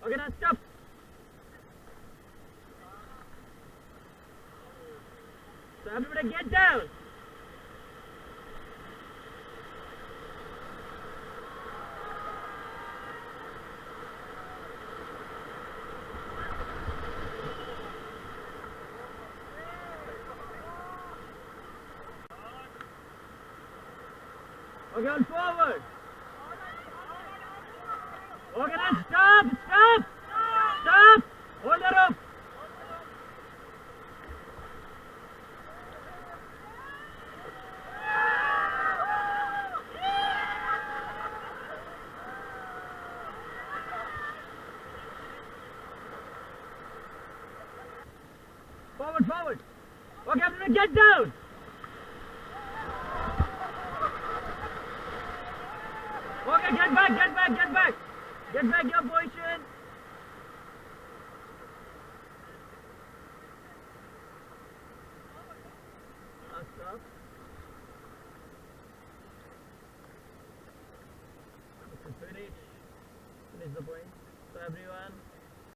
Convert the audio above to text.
Okay, now stop. So everybody get down. Okay, on forward. Okay, now stop, stop, stop. Hold her up. Forward, forward. Okay, everybody get down. Okay, get back, get back, get back. Get back your position. Stop. Okay, finish the point. So everyone.